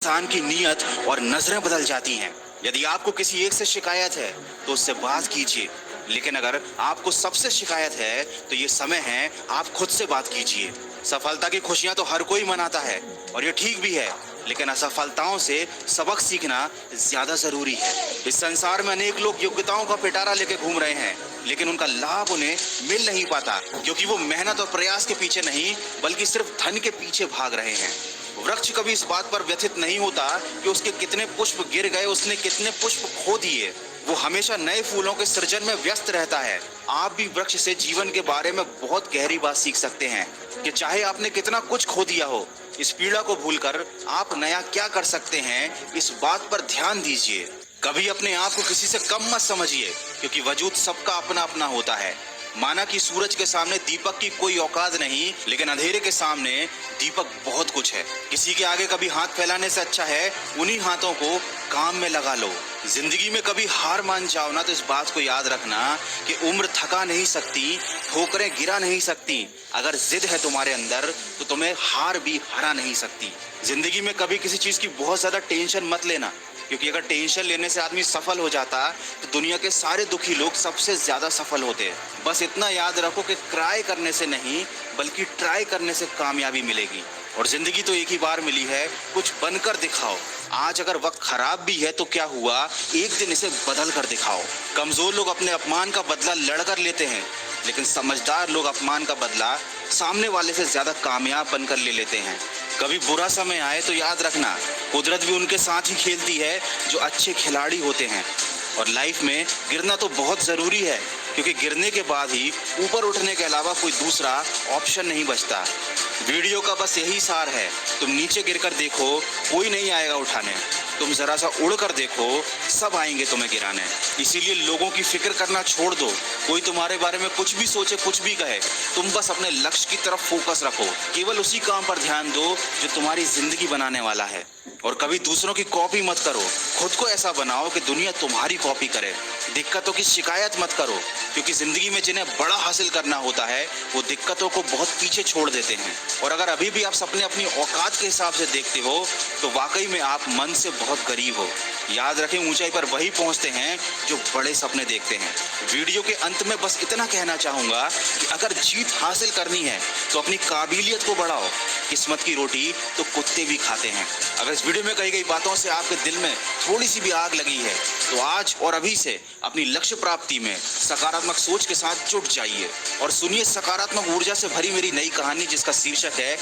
इंसान की नीयत और नजरें बदल जाती हैं। यदि आपको किसी एक से शिकायत है तो उससे बात कीजिए, लेकिन अगर आपको सबसे शिकायत है तो ये समय है आप खुद से बात कीजिए। सफलता की खुशियां तो हर कोई मनाता है और ये ठीक भी है, लेकिन असफलताओं से सबक सीखना ज्यादा जरूरी है। इस संसार में अनेक लोग योग्यताओं का पिटारा लेके घूम रहे हैं, लेकिन उनका लाभ उन्हें मिल नहीं पाता, क्योंकि वो मेहनत और प्रयास के पीछे नहीं बल्कि सिर्फ धन के पीछे भाग रहे हैं। वृक्ष कभी इस बात पर व्यथित नहीं होता कि उसके कितने पुष्प गिर गए, उसने कितने पुष्प खो दिए। वो हमेशा नए फूलों के सृजन में व्यस्त रहता है। आप भी वृक्ष से जीवन के बारे में बहुत गहरी बात सीख सकते हैं कि चाहे आपने कितना कुछ खो दिया हो, इस पीड़ा को भूलकर आप नया क्या कर सकते हैं, इस बात पर ध्यान दीजिए। कभी अपने आप को किसी से कम मत समझिए, क्योंकि वजूद सबका अपना अपना होता है। माना कि सूरज के सामने दीपक की कोई औकात नहीं, लेकिन अंधेरे के सामने दीपक बहुत कुछ है। किसी के आगे कभी हाथ फैलाने से अच्छा है उन्हीं हाथों को काम में लगा लो। जिंदगी में कभी हार मान जाओ ना तो इस बात को याद रखना कि उम्र थका नहीं सकती, ठोकरें गिरा नहीं सकती। अगर जिद है तुम्हारे अंदर तो तुम्हें हार भी हरा नहीं सकती। जिंदगी में कभी किसी चीज की बहुत ज्यादा टेंशन मत लेना, क्योंकि अगर टेंशन लेने से आदमी सफल हो जाता तो दुनिया के सारे दुखी लोग सबसे ज्यादा सफल होते। बस इतना याद रखो कि क्राई करने से नहीं बल्कि ट्राई करने से कामयाबी मिलेगी, और जिंदगी तो एक ही बार मिली है, कुछ बनकर दिखाओ। आज अगर वक्त खराब भी है तो क्या हुआ, एक दिन इसे बदल कर दिखाओ। कमजोर लोग अपने अपमान का बदला लड़कर लेते हैं, लेकिन समझदार लोग अपमान का बदला सामने वाले से ज्यादा कामयाब बनकर ले लेते हैं। कभी बुरा समय आए तो याद रखना, कुदरत भी उनके साथ ही खेलती है जो अच्छे खिलाड़ी होते हैं। और लाइफ में गिरना तो बहुत जरूरी है, क्योंकि गिरने के बाद ही ऊपर उठने के अलावा कोई दूसरा ऑप्शन नहीं बचता। वीडियो का बस यही सार है, तुम नीचे गिरकर देखो, कोई नहीं आएगा उठाने। तुम जरा सा उड़ कर देखो, सब आएंगे तुम्हें गिराने। इसीलिए लोगों की फिक्र करना छोड़ दो। कोई तुम्हारे बारे में कुछ भी सोचे, कुछ भी कहे, तुम बस अपने लक्ष्य की तरफ फोकस रखो। केवल उसी काम पर ध्यान दो जो तुम्हारी जिंदगी बनाने वाला है। और कभी दूसरों की कॉपी मत करो, खुद को ऐसा बनाओ कि दुनिया तुम्हारी कॉपी करे। दिक्कतों की शिकायत मत करो, क्योंकि जिंदगी में जिन्हें बड़ा हासिल करना होता है वो दिक्कतों को बहुत पीछे छोड़ देते हैं। और अगर अभी भी आप सपने अपनी औकात के हिसाब से देखते हो तो वाकई में आप मन से बहुत गरीब हो। याद रखें, ऊंचाई पर वही पहुंचते हैं जो बड़े सपने देखते हैं। वीडियो के अंत में बस इतना कहना चाहूंगा कि अगर जीत हासिल करनी है तो अपनी काबिलियत को बढ़ाओ। किस्मत की रोटी तो कुत्ते भी खाते हैं। अगर इस वीडियो में कही गई बातों से आपके दिल में थोड़ी सी भी आग लगी है तो आज और अभी से अपनी लक्ष्य प्राप्ति में सकारात्मक सोच के साथ जुट जाइए और सुनिए सकारात्मक ऊर्जा से भरी मेरी नई कहानी, जिसका शीर्षक है